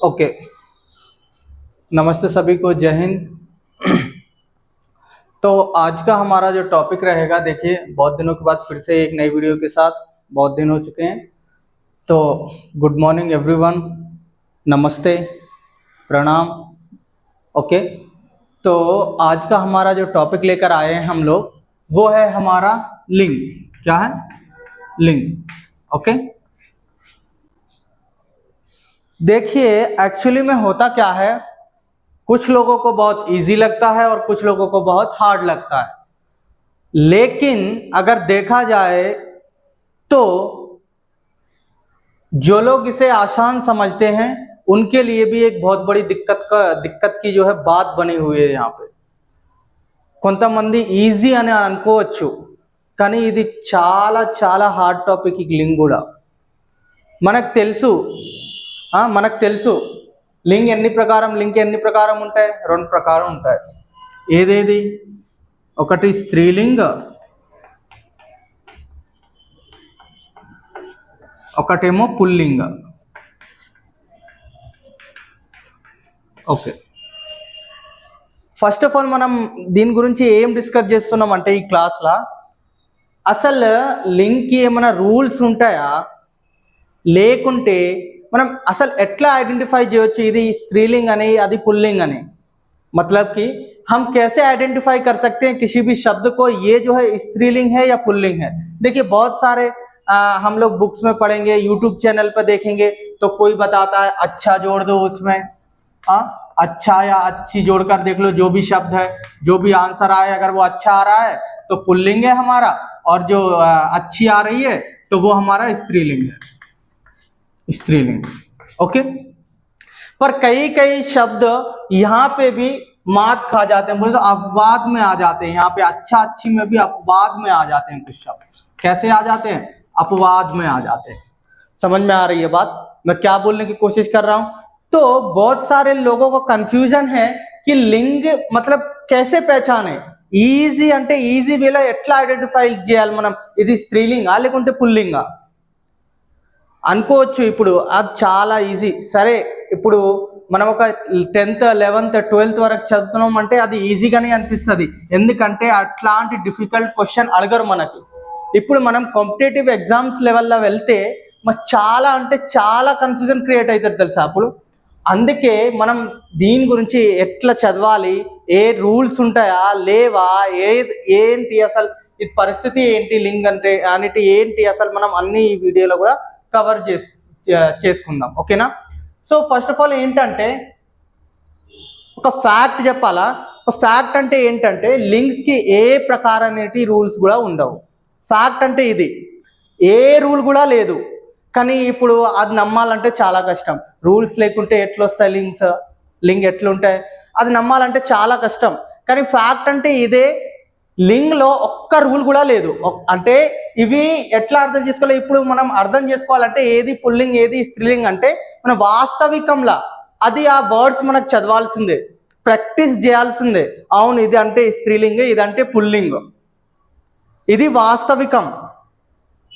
Okay, नमस्ते सभी को, जय हिंद। तो आज का हमारा जो टॉपिक रहेगा, देखिए बहुत दिनों के बाद फिर से एक नई वीडियो के साथ, बहुत दिन हो चुके हैं। तो गुड मॉर्निंग एवरीवन, नमस्ते, प्रणाम। ओके, तो आज का हमारा जो टॉपिक लेकर आए हैं हम लोग, वो है हमारा लिंग। क्या है? लिंग। ओके, देखिए एक्चुअली में होता क्या है, कुछ लोगों को बहुत इजी लगता है और कुछ लोगों को बहुत हार्ड लगता है। लेकिन अगर देखा जाए तो जो लोग इसे आसान समझते हैं उनके लिए भी एक बहुत बड़ी दिक्कत की जो है बात बनी हुई है यहाँ पे। కొంతమంది ఈజీ అని అనుకోవచ్చు, కానీ ఇది చాలా చాలా హార్డ్ టాపిక్ ఈ లింగ్ కూడా. మనకు తెలుసు లింగ్ ఎన్ని ప్రకారం ఉంటాయి? రెండు ప్రకారం ఉంటాయి. ఏదేది? ఒకటి స్త్రీలింగ, ఒకటేమో పుల్లింగ. ఓకే, ఫస్ట్ ఆఫ్ ఆల్ మనం దీని గురించి ఏం డిస్కస్ చేస్తున్నాం అంటే ఈ క్లాస్లో అసలు లింగ్కి ఏమైనా రూల్స్ ఉంటాయా, లేకుంటే మనం అసలు ఎట్లా ఐడెంటిఫై చేయొచ్చు ఇది स्त्रीलिंग అని అది पुल्लिंग అని? मतलब कि हम कैसे आइडेंटिफाई कर सकते हैं किसी भी शब्द को, ये जो है स्त्रीलिंग है या पुल्लिंग है? देखिए बहुत सारे हम लोग बुक्स में पढ़ेंगे, यूट्यूब चैनल पर देखेंगे तो कोई बताता है अच्छा जोड़ दो उसमें, अच्छा या अच्छी जोड़कर देख लो, जो भी शब्द है, जो भी आंसर आए, अगर वो अच्छा आ रहा है तो पुल्लिंग है हमारा, और जो अच्छी आ रही है तो वो हमारा स्त्रीलिंग है, स्त्रीलिंग। ओके, पर कई शब्द यहाँ पे भी मात खा जाते हैं, बोले तो अपवाद में आ जाते हैं। यहाँ पे अच्छा अच्छी में भी अपवाद में आ जाते हैं कुछ शब्द। कैसे आ जाते हैं? अपवाद में आ जाते हैं। समझ में आ रही है बात मैं क्या बोलने की कोशिश कर रहा हूं? तो बहुत सारे लोगों को कंफ्यूजन है कि लिंग मतलब कैसे पहचाने, ఈజీ అంటే ఈజీ వేలో ఎట్లా ఐడెంటిఫై చేయాలి మనం, ఇది స్త్రీలింగా లేకుంటే పుల్లింగా అనుకోవచ్చు. ఇప్పుడు అది చాలా ఈజీ. సరే, ఇప్పుడు మనం ఒక 10th 11th 12th వరకు చదువుతున్నాం అంటే అది ఈజీగానే అనిపిస్తుంది, ఎందుకంటే అట్లాంటి డిఫికల్ట్ క్వశ్చన్ అడగరు మనకి. ఇప్పుడు మనం కాంపిటేటివ్ ఎగ్జామ్స్ లెవెల్లో వెళ్తే మరి చాలా అంటే చాలా కన్ఫ్యూజన్ క్రియేట్ అవుతుంది తెలుసా అప్పుడు. అందుకే మనం దీని గురించి ఎట్లా చదవాలి, ఏ రూల్స్ ఉంటాయా లేవా, ఏంటి అసలు ఇది పరిస్థితి ఏంటి, లింగ్ అంటే అనేటి ఏంటి అసలు, మనం అన్ని ఈ వీడియోలో కూడా కవర్ చేసుకుందాం. ఓకేనా? సో ఫస్ట్ ఆఫ్ ఆల్ ఏంటంటే ఒక ఫ్యాక్ట్ చెప్పాలా. ఒక ఫ్యాక్ట్ అంటే ఏంటంటే లింగ్స్కి ఏ ప్రకారనేటి రూల్స్ కూడా ఉండవు. ఫ్యాక్ట్ అంటే ఇది, ఏ రూల్ కూడా లేదు. కానీ ఇప్పుడు అది నమ్మాలంటే చాలా కష్టం. రూల్స్ లేకుంటే ఎట్లొస్తాయి లింగ్ ఎట్లుంటాయి, అది నమ్మాలంటే చాలా కష్టం. కానీ ఫ్యాక్ట్ అంటే ఇదే. లింగ్లో ఒక్క రూల్ కూడా లేదు. అంటే ఇవి ఎట్లా అర్థం చేసుకోవాలి? ఇప్పుడు మనం అర్థం చేసుకోవాలంటే ఏది పుల్లింగ్ ఏది స్త్రీలింగ్ అంటే మన వాస్తవికంలా అది ఆ వర్డ్స్ మనకు చదవాల్సిందే, ప్రాక్టీస్ చేయాల్సిందే. అవును ఇది అంటే స్త్రీలింగ్, ఇదంటే పుల్లింగ్, ఇది వాస్తవికం.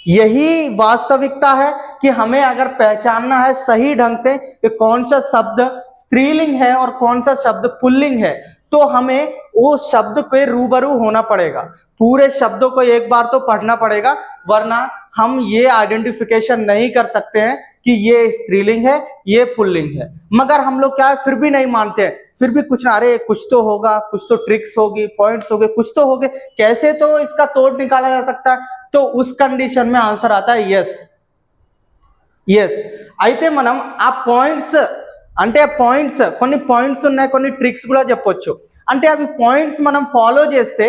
यही वास्तविकता है कि हमें अगर पहचानना है सही ढंग से कि कौन सा शब्द स्त्रीलिंग है और कौन सा शब्द पुल्लिंग है, तो हमें वो शब्द के रूबरू होना पड़ेगा, पूरे शब्दों को एक बार तो पढ़ना पड़ेगा, वरना हम ये आइडेंटिफिकेशन नहीं कर सकते हैं कि ये स्त्रीलिंग है ये पुल्लिंग है। मगर हम लोग क्या है, फिर भी नहीं मानते हैं, फिर भी कुछ ना, अरे कुछ तो होगा, कुछ तो ट्रिक्स होगी, पॉइंट्स होंगे, कुछ तो होंगे, कैसे तो इसका तोड़ निकाला जा सकता है। तो उस कंडीशन में आंसर आता है यस. అయితే మనం ఆ పాయింట్స్ అంటే కొన్ని పాయింట్స్ ఉన్నాయి, కొన్ని ట్రిక్స్ కూడా చెప్పొచ్చు. అంటే అవి పాయింట్స్ మనం ఫాలో చేస్తే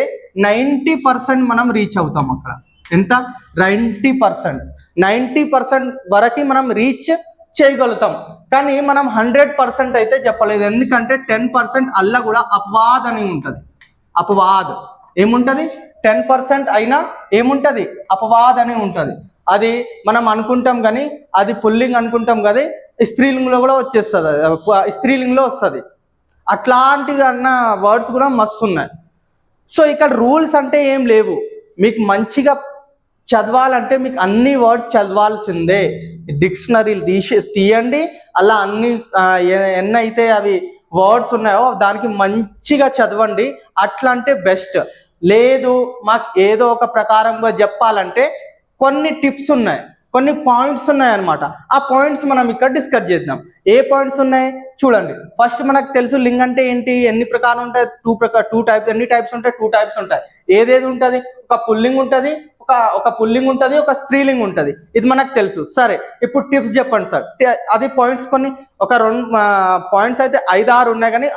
90% మనం రీచ్ అవుతాం. అక్కడ ఎంత? 90% వరకు మనం రీచ్ చేయగలుగుతాం. కానీ మనం 100% అయితే చెప్పలేదు, ఎందుకంటే 10% అల్ల కూడా అపవాద్ అని ఉంటుంది. అపవాద్ ఏముంటుంది? 10% అయినా ఏముంటుంది? అపవాద్ అని ఉంటుంది. అది మనం అనుకుంటాం కానీ అది పుల్లింగ్ అనుకుంటాం కదా, స్త్రీలింగ్లో కూడా వచ్చేస్తుంది, స్త్రీలింగ్లో వస్తుంది. అట్లాంటివి అన్న వర్డ్స్ కూడా మస్తు ఉన్నాయి. సో ఇక్కడ రూల్స్ అంటే ఏం లేవు, మీకు మంచిగా చదవాలంటే మీకు అన్ని వర్డ్స్ చదవాల్సిందే. డిక్షనరీలు తీయండి, అలా అన్ని ఎన్నైతే అవి వర్డ్స్ ఉన్నాయో దానికి మంచిగా చదవండి. అట్లా అంటే బెస్ట్. లేదు మాకు ఏదో ఒక ప్రకారంగా చెప్పాలంటే కొన్ని టిప్స్ ఉన్నాయి, కొన్ని పాయింట్స్ ఉన్నాయి అనమాట. ఆ పాయింట్స్ మనం ఇక్కడ డిస్కస్ చేద్దాం. ఏ పాయింట్స్ ఉన్నాయి చూడండి. ఫస్ట్ మనకు తెలుసు లింగ్ అంటే ఏంటి, ఎన్ని ప్రకారం ఉంటాయి, టూ టైప్స్. ఎన్ని టైప్స్ ఉంటాయి? 2 టైప్స్ ఉంటాయి. ఏదేది ఉంటుంది? ఒక పుల్లింగ్ ఉంటుంది, ఒక పుల్లింగ్ ఉంటుంది, ఒక స్త్రీలింగ్ ఉంటుంది. ఇది మనకు తెలుసు. సరే, ఇప్పుడు టిప్స్ చెప్పండి సార్. అది పాయింట్స్ కొన్ని ఒక 2 పాయింట్స్ అయితే 5-6 ఉన్నాయి, కానీ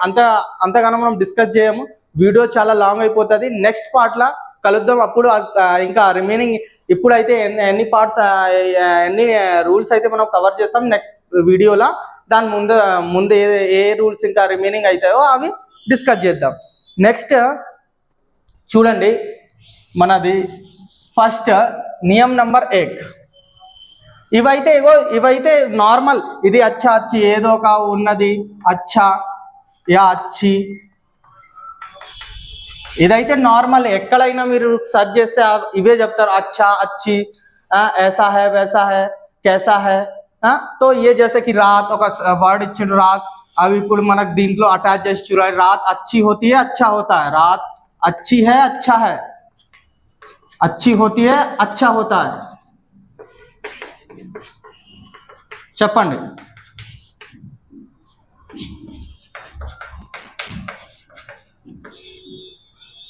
అంతగానో మనం డిస్కస్ చేయము. వీడియో చాలా లాంగ్ అయిపోతుంది. నెక్స్ట్ పార్ట్లో కలుద్దాం. అప్పుడు ఇంకా రిమైనింగ్ ఇప్పుడైతే ఎన్ని పార్ట్స్ ఎన్ని రూల్స్ అయితే మనం కవర్ చేస్తాం నెక్స్ట్ వీడియోలో. దాని ముందు ఏ రూల్స్ ఇంకా రిమైనింగ్ అవుతాయో అవి డిస్కస్ చేద్దాం. నెక్స్ట్ చూడండి, మనది ఫస్ట్ నియమ్ నంబర్ 8. ఇవైతే నార్మల్. ఇది అచ్చా అచ్చి ఏదో ఒక ఉన్నది, అచ్చా యా అచ్చి, ఇదైతే నార్మల్. ఎక్కడైనా మీరు సెర్చ్ చేస్తే ఇవే చెప్తారు, అచ్చా అచ్చి, ऐसा है वैसा है कैसा है. तो ये जैसे कि रात ఒక వర్డ్ ఇచ్చిన రాత్, అవి ఇప్పుడు మనకు దీంట్లో అటాచ్ చేసి చూడాలి. రాత్ अच्छी होती है अच्छा होता है, रात अच्छी है अच्छा है, अच्छी होती है अच्छा होता है. చెప్పండి.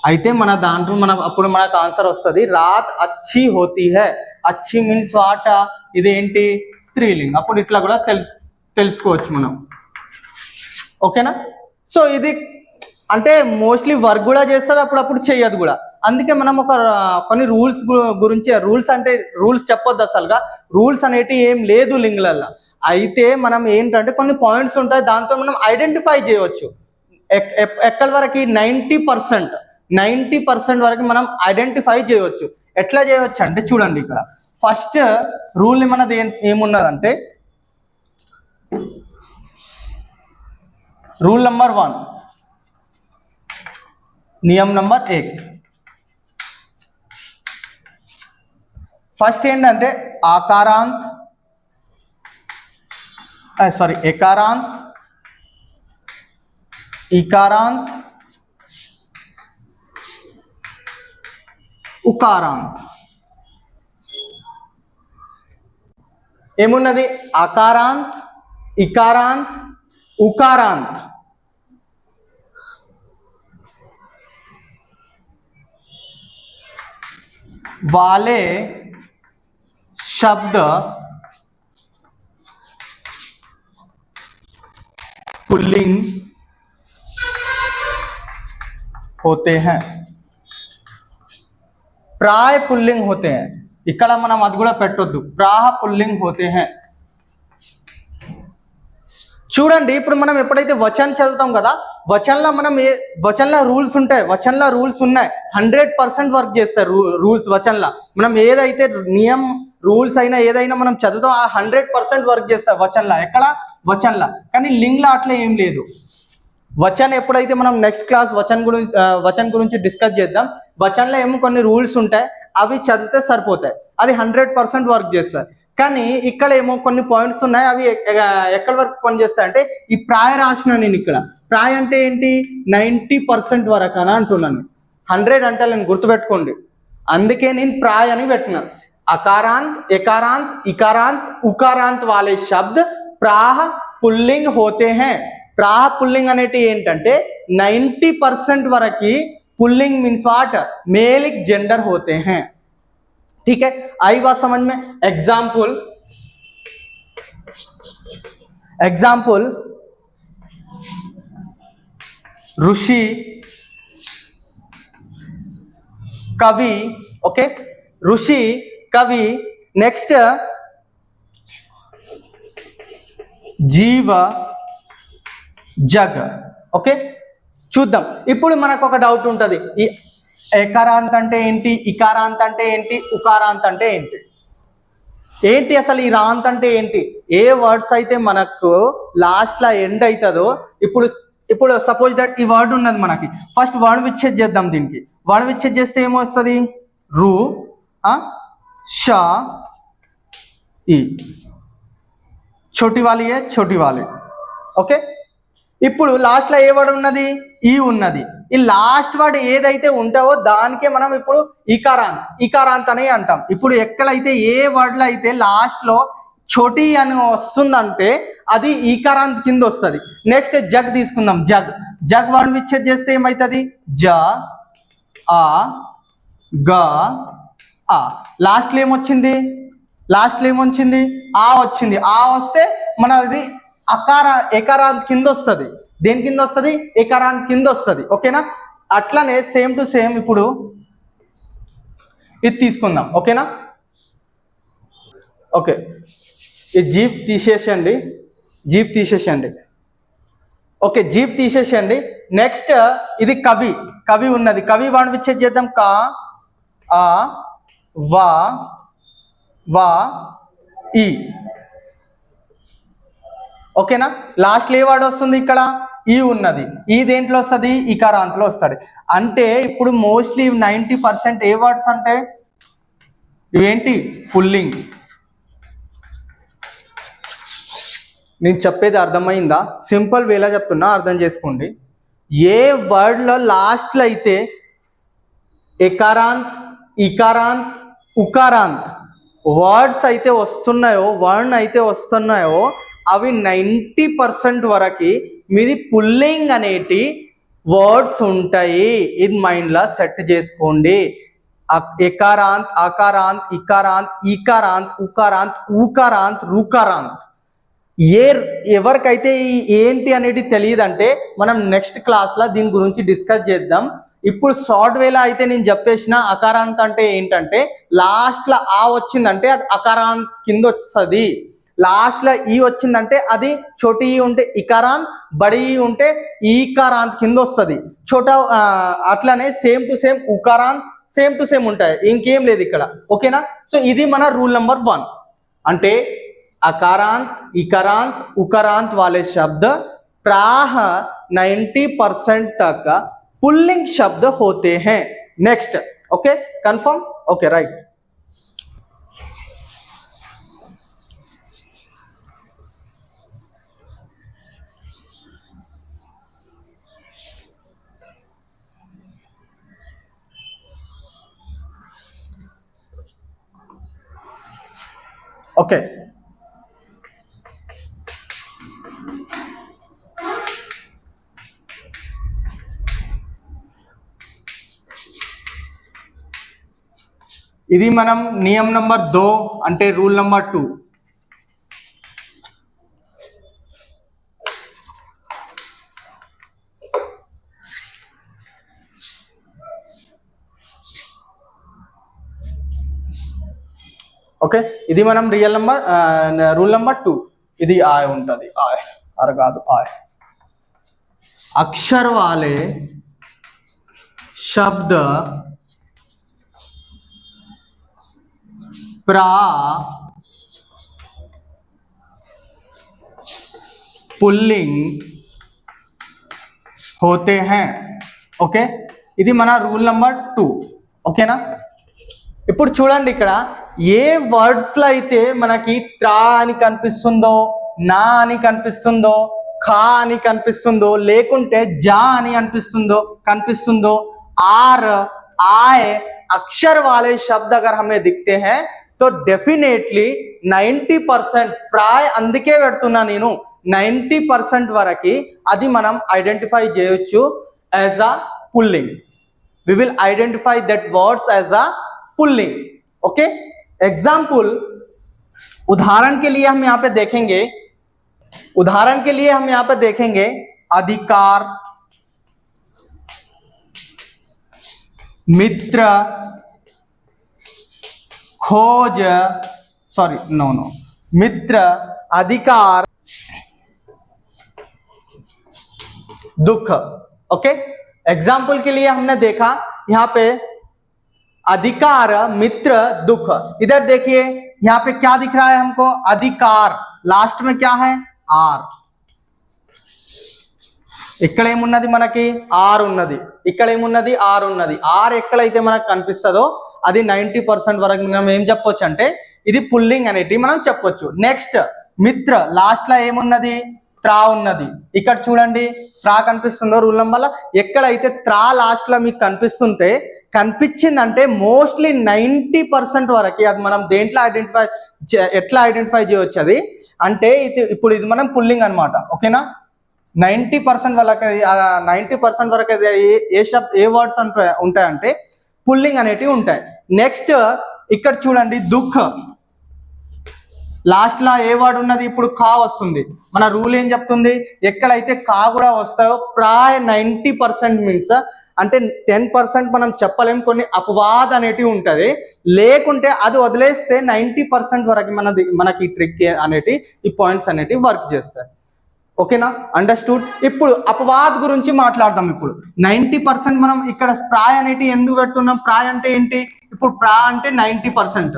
అయితే మన దాంట్లో అప్పుడు మనకు ఆన్సర్ వస్తుంది, రాత్ అచ్చి హోతీ హై. అచ్చి మీన్స్ వాట, ఇదేంటి స్త్రీలింగ్. అప్పుడు ఇట్లా కూడా తెలుసుకోవచ్చు మనం. ఓకేనా? సో ఇది అంటే మోస్ట్లీ వర్క్ కూడా చేస్తుంది, అప్పుడప్పుడు చేయదు కూడా. అందుకే మనం కొన్ని రూల్స్ గురించి, రూల్స్ అంటే రూల్స్ చెప్పొద్దు అసలుగా. రూల్స్ అనేటివి ఏం లేదు లింగ్లల్లో. అయితే మనం ఏంటంటే కొన్ని పాయింట్స్ ఉంటాయి, దాంతో మనం ఐడెంటిఫై చేయవచ్చు. ఎక్కడి వరకు 90% వరకు మనం ఐడెంటిఫై చేయవచ్చు. ఎట్లా చేయవచ్చు అంటే చూడండి, ఇక్కడ ఫస్ట్ రూల్ మనది ఏమున్నదంటే రూల్ నంబర్ 1, నియమ్ నంబర్ 8. ఫస్ట్ ఏంటంటే ఎకారాంత్, ఇకారాంత్, ఉకారాంత్. ఏమున్నది? అకారాంత్, ఇకారాంత్, ఉకారాంత్. वाले शब्द पुल्लिंग होते हैं, प्राय पुल्लिंग होते हैं. ఇక్కడ మనం అది కూడా పెట్టొద్దు, ప్రాహ పుల్లింగ్ హోతే హై. చూడండి, ఇప్పుడు మనం ఎప్పుడైతే వచన్ చదువుతాం కదా, వచన్లో రూల్స్ ఉంటాయి. వచన్లో రూల్స్ ఉన్నాయి, 100% వర్క్ చేస్తారు రూల్స్ వచన్లో. మనం ఏదైతే నియమ్ రూల్స్ అయినా ఏదైనా మనం చదువుతాం, ఆ 100% వర్క్ చేస్తారు వచన్లో. ఎక్కడ? వచన్లో. కానీ లింగ్లో అట్లా ఏం లేదు. వచన్ ఎప్పుడైతే మనం నెక్స్ట్ క్లాస్ వచన్ గురించి డిస్కస్ చేద్దాం. వచన్లో ఏమో కొన్ని రూల్స్ ఉంటాయి, అవి చదివితే సరిపోతాయి. అది 100% వర్క్ చేస్తారు. కానీ ఇక్కడ ఏమో కొన్ని పాయింట్స్ ఉన్నాయి, అవి ఎక్కడి వరకు పనిచేస్తాయి అంటే ఈ ప్రాయ రాసిన నేను ఇక్కడ. ప్రాయ అంటే ఏంటి? 90% వరకు అని అంటున్నాను. 100 అంటే నేను గుర్తుపెట్టుకోండి, అందుకే నేను ప్రాయ అని పెట్టినా. అకారాంత్, ఎకారాంత్, ఇకారాంత్, ఉకారాంత్ వాలే శబ్ద్ ప్రాహ పుల్లింగ్ హోతే హై. ప్రాహ పుల్లింగ్ అనేటి ఏంటంటే 90% వరకు pulling means what? Malic gender होते हैं. ठीक है, आई बात समझ में? एग्जाम्पल ऋषि, कवि. ओके, ऋषि, कवि. नेक्स्ट जीव, जग. ఓకే, చూద్దాం. ఇప్పుడు మనకు ఒక డౌట్ ఉంటుంది, ఈ ఎకారాంత్ అంటే ఏంటి, ఇకారాంత్ అంటే ఏంటి, ఉకారాంత్ అంటే ఏంటి, ఏంటి అసలు ఈ రాంత్ అంటే ఏంటి? ఏ వర్డ్స్ అయితే మనకు లాస్ట్లో ఎండ్ అవుతుందో, ఇప్పుడు సపోజ్ దట్ ఈ వర్డ్ ఉన్నది మనకి, ఫస్ట్ వర్డ్ విచ్ఛేద్ చేద్దాం. దీనికి వర్డ్ విచ్ఛేద్ చేస్తే ఏమొస్తుంది? రు, श ई छोटी वाली है छोटी वाली ఓకే ఇప్పుడు లాస్ట్ లో ఏ వర్డ్ ఉన్నది ఈ ఉన్నది ఈ లాస్ట్ వర్డ్ ఏదైతే ఉంటావో దానికే మనం ఇప్పుడు ఇకారాంత్ అని అంటాం ఇప్పుడు ఎక్కడైతే ఏ వర్డ్ లో అయితే లాస్ట్ లో చోటి అని వస్తుందంటే అది ఈకారాంత్ కింద వస్తుంది నెక్స్ట్ జగ్ తీసుకుందాం జగ్ వర్డ్ విచ్ఛేద్ చేస్తే ఏమవుతుంది జ ఆ గ ఆ లాస్ట్ లో ఏమొచ్చింది ఆ వచ్చింది ఆ వస్తే మనది ఎకారాంత్ కింద వస్తుంది దేని కింద వస్తుంది ఎకారాంత్ కింద వస్తుంది ఓకేనా అట్లానే సేమ్ టు సేమ్ ఇప్పుడు ఇది తీసుకుందాం ఓకేనా ఓకే ఈ జీప్ తీసేసేయండి ఓకే జీప్ తీసేసేయండి నెక్స్ట్ ఇది కవి ఉన్నది కవి వాడిని విచ్ఛేద్ చేద్దాం కా ఆ వా ఈ ఓకేనా లాస్ట్ ఏ వర్డ్ వస్తుంది ఇక్కడ ఈ ఉన్నది ఈ దేంట్లో వస్తుంది ఇకారాంత్లో వస్తుంది అంటే ఇప్పుడు మోస్ట్లీ 90% ఏ వర్డ్స్ అంటే ఇవేంటి పుల్లింగ్ నేను చెప్పేది అర్థమైందా సింపుల్ వేలా చెప్తున్నా అర్థం చేసుకోండి ఏ వర్డ్లో లాస్ట్లో అయితే ఎకారాంత్ ఇకారాంత్ ఉకారాంత్ వర్డ్స్ అయితే వస్తున్నాయో అవి 90% వరకు మీది పుల్లింగ్ అనేటి వర్డ్స్ ఉంటాయి ఇది మైండ్లో సెట్ చేసుకోండి ఎకారాంత్ అకారాంత్ ఇకారాంత్ ఈకారాంత్ ఉకారాంత్ ఊకారాంత్ రుకారాంత్ ఎవరికైతే ఏంటి అనేది తెలియదంటే మనం నెక్స్ట్ క్లాస్లో దీని గురించి డిస్కస్ చేద్దాం ఇప్పుడు షార్ట్ వేలా అయితే నేను చెప్పేసిన అకారాంత్ అంటే ఏంటంటే లాస్ట్లో ఆ వచ్చిందంటే అది అకారాంత్ కింద వస్తుంది లాస్ట్లో ఈ వచ్చిందంటే అది చోటి ఉంటే ఇకారాంత్ బడి ఉంటే ఈకారాంత్ కింద వస్తుంది అట్లానే సేమ్ టు సేమ్ ఉకారాంత్ సేమ్ టు సేమ్ ఉంటాయి ఇంకేం లేదు ఇక్కడ ఓకేనా సో ఇది మన రూల్ నెంబర్ 1 అంటే अकारांत इकारांत उकारांत वाले शब्द प्राह 90% तक पुल्लिंग शब्द होते हैं next okay confirm okay right okay ఇది మనం నియम नंबर 2 అంటే రూల్ నెంబర్ 2 ఓకే ఇది మనం రూల్ నెంబర్ 2 ఇది ఆయ్ ఉంటది ఆయ్ అర కాదు ఆయ్ अक्षर वाले शब्द प्रा पुल्लिंग होते हैं ఓకే ఇది మన రూల్ నెంబర్ 2 ఓకేనా ఇప్పుడు చూడండి ఇక్కడ ఏ వర్డ్స్ లో అయితే మనకి త్రా అని కనిపిస్తుందో నా అని కనిపిస్తుందో ఖా అని కనిపిస్తుందో లేకుంటే జా అని కనిపిస్తుందో ఆర్ आय अक्षर वाले शब्द अगर हमें दिखते हैं तो डेफिनेटली 90% प्राय अंदके పెడుతున్నా నేను 90% వరకు అది మనం ఐడెంటిఫై చేయొచ్చు as a pulling. We will identify that words as a pulling. Okay, example उदाहरण के लिए हम यहाँ पे देखेंगे अधिकार, मित्र, खोज, मित्र, अधिकार, दुख. ओके, एग्जाम्पल के लिए हमने देखा यहाँ पे अधिकार, मित्र, दुख. इधर देखिए यहाँ पे क्या दिख रहा है हमको, अधिकार, लास्ट में क्या है आर. ఇక్కడ ఏమున్నది మనకి ఆర్ ఉన్నది, ఇక్కడ ఏమున్నది ఆర్ ఉన్నది. ఆర్ ఎక్కడైతే మనకు కనిపిస్తుందో అది 90% వరకు మనం ఏం చెప్పొచ్చు అంటే ఇది పుల్లింగ్ అనేటివి మనం చెప్పొచ్చు. నెక్స్ట్ మిత్ర, లాస్ట్ లో ఏమున్నది? త్రా ఉన్నది. ఇక్కడ చూడండి, త్రా కనిపిస్తుందో రూల్ నెంబర్లో. ఎక్కడైతే త్రా లాస్ట్ లో మీకు కనిపించిందంటే మోస్ట్లీ 90% వరకు అది మనం దేంట్లో ఎట్లా ఐడెంటిఫై చేయవచ్చు అది అంటే ఇప్పుడు ఇది మనం పుల్లింగ్ అనమాట. ఓకేనా? 90% వరకు 90% వరకు ఏ వర్డ్స్ ఉంటాయంటే పుల్లింగ్ అనేటివి ఉంటాయి. నెక్స్ట్ ఇక్కడ చూడండి, దుఃఖ లాస్ట్ లా ఏ వర్డ్ ఉన్నది? ఇప్పుడు కా వస్తుంది. మన రూల్ ఏం చెప్తుంది? ఎక్కడైతే కా కూడా వస్తాయో ప్రాయ 90% మీన్స్ అంటే 10% మనం చెప్పలేం, కొన్ని అపవాద్ అనేటివి ఉంటుంది. లేకుంటే అది వదిలేస్తే 90% వరకు మనకి ట్రిక్ అనేటి ఈ పాయింట్స్ అనేటివి వర్క్ చేస్తాయి. ఓకేనా? అండర్స్టూడ్. ఇప్పుడు అపవాద్ గురించి మాట్లాడదాం. ఇప్పుడు 90% మనం ఇక్కడ ప్రాయ్ అనేటి ఎందుకు పెడుతున్నాం? ప్రాయ్ అంటే ఏంటి? ఇప్పుడు ప్రా అంటే 90%,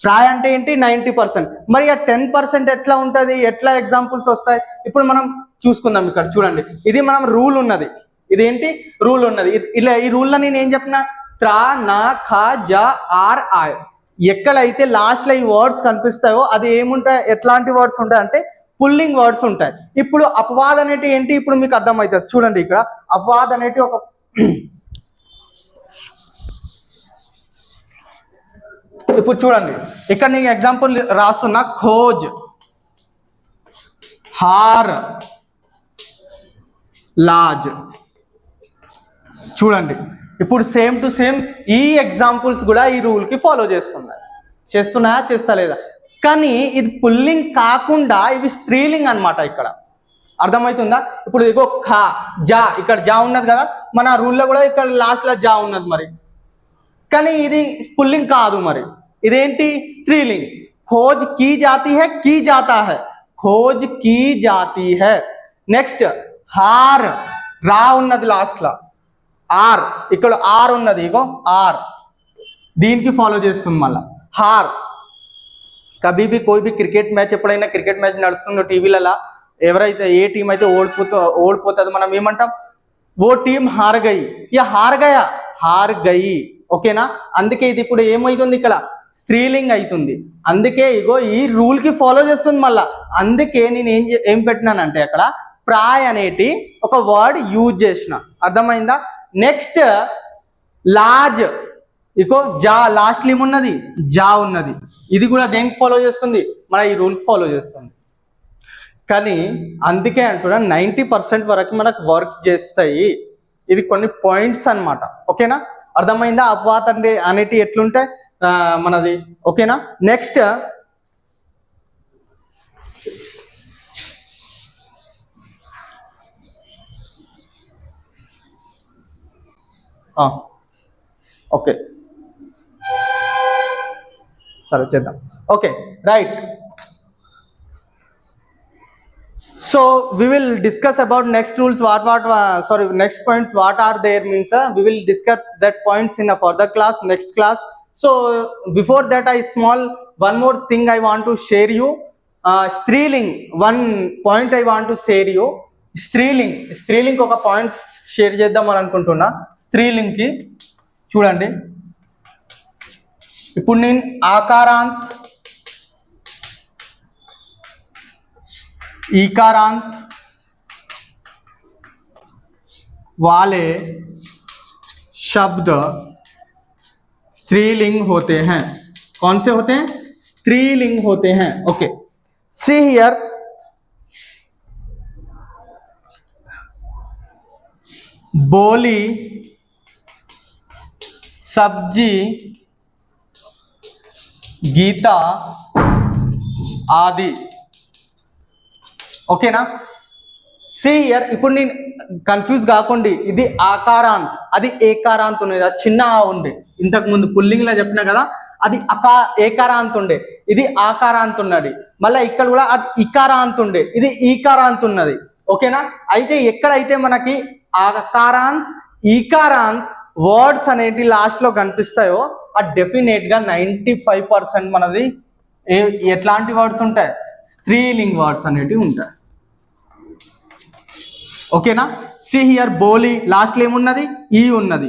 ప్రాయ్ అంటే ఏంటి? 90%. మరి ఆ 10% ఎట్లా ఉంటుంది? ఎట్లా ఎగ్జాంపుల్స్ వస్తాయి? ఇప్పుడు మనం చూసుకుందాం. ఇక్కడ చూడండి, ఇది మనం రూల్ ఉన్నది. ఇదేంటి? రూల్ ఉన్నది. ఇలా ఈ రూల్లో నేను ఏం చెప్పిన? ట్రా, నా, ఖా, జా, ఆర్, ఆయ్. ఎక్కడైతే లాస్ట్ లో ఈ వర్డ్స్ కనిపిస్తాయో అది ఏముంటాయి? ఎట్లాంటి వర్డ్స్ ఉంటాయి అంటే పుల్లింగ్ వర్డ్స్ ఉంటాయి. ఇప్పుడు అపవాద్ అనేటి ఏంటి? ఇప్పుడు మీకు అర్థమవుతుంది. చూడండి, ఇక్కడ అపవాద్ అనేటి ఒక ఇప్పుడు చూడండి, ఇక్కడ నేను ఎగ్జాంపుల్ రాస్తున్నా. ఖోజ్, హార్, లాజ్. చూడండి, ఇప్పుడు సేమ్ టు సేమ్ ఈ ఎగ్జాంపుల్స్ కూడా ఈ రూల్ కి ఫాలో చేస్తున్నాయా? చేస్తలేదా? కానీ ఇది పుల్లింగ్ కాకుండా ఇవి స్త్రీలింగ్ అనమాట. ఇక్కడ అర్థమవుతుందా? ఇప్పుడు ఇగో ఖా, జా, ఇక్కడ జా ఉన్నది కదా, మన రూల్లో కూడా ఇక్కడ లాస్ట్ లో జా ఉన్నది. మరి కానీ ఇది పుల్లింగ్ కాదు. మరి ఇదేంటి? స్త్రీలింగ్. ఖోజ్ కీ జాతి హై, కీ జాతా హై. ఖోజ్ కీ జాతి హై. నెక్స్ట్ హార్, రా ఉన్నది లాస్ట్ లో. ఆర్, ఇక్కడ ఆర్ ఉన్నది. ఇగో ఆర్, దీనికి ఫాలో చేస్తుంది మళ్ళా. హార్. కభీ భీ కోయి భీ క్రికెట్ మ్యాచ్, ఎప్పుడైనా క్రికెట్ మ్యాచ్ నడుస్తుందో టీవీలలో, ఎవరైతే ఏ టీం అయితే ఓడిపోతుంది మనం ఏమంటాం? ఓ టీం హార్ గయి, యా హార్ గయా, హార్ గయి. ఓకేనా? అందుకే ఇది ఇప్పుడు ఏమవుతుంది? ఇక్కడ స్త్రీలింగ్ అవుతుంది. అందుకే ఇగో ఈ రూల్ కి ఫాలో చేస్తుంది మళ్ళా. అందుకే నేను ఏం పెట్టినానంటే అక్కడ ప్రాయ్ అనేటి ఒక వర్డ్ యూజ్ చేసిన. అర్థమైందా? నెక్స్ట్ లాజ్, ఇగో జా, లాస్ట్ లో ఏమున్నది? జా ఉన్నది. ఇది కూడా దేనికి ఫాలో చేస్తుంది? మన ఈ రూల్ ఫాలో చేస్తుంది. కానీ అందుకే అంటున్నా 90% వరకు మనకు వర్క్ చేస్తాయి. ఇది కొన్ని పాయింట్స్ అన్నమాట. ఓకేనా? అర్థమైందా? అపవాద్ అంటే అనేటి ఎట్లుంటాయి మనది. ఓకేనా? నెక్స్ట్ ఓకే, సరే చేద్దాం. Okay, right. So we will discuss about next rules, next points what are there means we will discuss that points in a further class, next class. So before that one more thing I want to share you. Striling, one point I want to share you. Striling ఒక point share చేద్దాం అని అనుకుంటున్నా. స్త్రీలింగ్ కి చూడండి, ఇప్పుడు నేను ఆకారాంత్, ईकारांत वाले शब्द स्त्रीलिंग होते हैं. कौन से होते हैं? स्त्रीलिंग होते हैं. Okay, see here. बोली, सब्जी, गीता आदि. ఓకేనా? See here. ఇప్పుడు నేను కన్ఫ్యూజ్ కాకండి, ఇది ఆకారాంత్, అది ఏకారాంత్ ఉండేది. అది చిన్న ఆ ఉండే, ఇంతకు ముందు పుల్లింగ్ లో చెప్పినా కదా, అది ఏకారాంత్ ఉండే, ఇది ఆకారాంత్ ఉన్నది. మళ్ళీ ఇక్కడ కూడా అది ఇకారాంత్ ఉండే, ఇది ఈకారాంత్ ఉన్నది. ఓకేనా? అయితే ఎక్కడైతే మనకి ఆకారాంత్, ఈకారాంత్ వర్డ్స్ అనేటి లాస్ట్ లో కనిపిస్తాయో ఆ డెఫినెట్ గా 95% మనది ఎట్లాంటి వర్డ్స్ ఉంటాయి? స్త్రీలింగ్ వర్డ్స్ అనేటివి ఉంటాయి. ఓకేనా? సి హియర్, బోలి లాస్ట్ లో ఏమున్నది? ఈ ఉన్నది.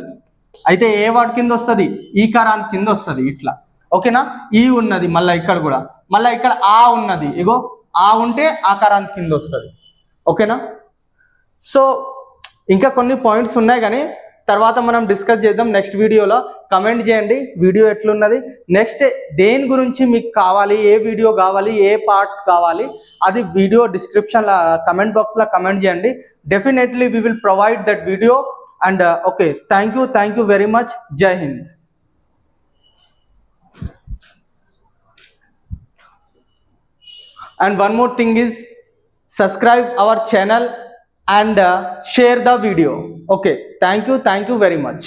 అయితే ఏ వాటి కింద వస్తుంది, ఈకారాంత్ కింద వస్తుంది ఇట్లా. ఓకేనా, ఈ ఉన్నది మళ్ళీ ఇక్కడ కూడా, మళ్ళీ ఇక్కడ ఆ ఉన్నది, ఇగో ఆ ఉంటే ఆకారాంత్ కింద వస్తుంది. ఓకేనా, సో ఇంకా కొన్ని పాయింట్స్ ఉన్నాయి కానీ తర్వాత మనం డిస్కస్ చేద్దాం నెక్స్ట్ వీడియోలో. కమెంట్ చేయండి వీడియో ఎట్లున్నది, నెక్స్ట్ దేని గురించి మీకు కావాలి, ఏ వీడియో కావాలి, ఏ పార్ట్ కావాలి, అది వీడియో డిస్క్రిప్షన్లో కమెంట్ బాక్స్లో కమెంట్ చేయండి. Definitely we will provide that video. And okay, thank you very much. జై Hind. And one more thing is, subscribe our channel and share the video. Okay, thank you very much.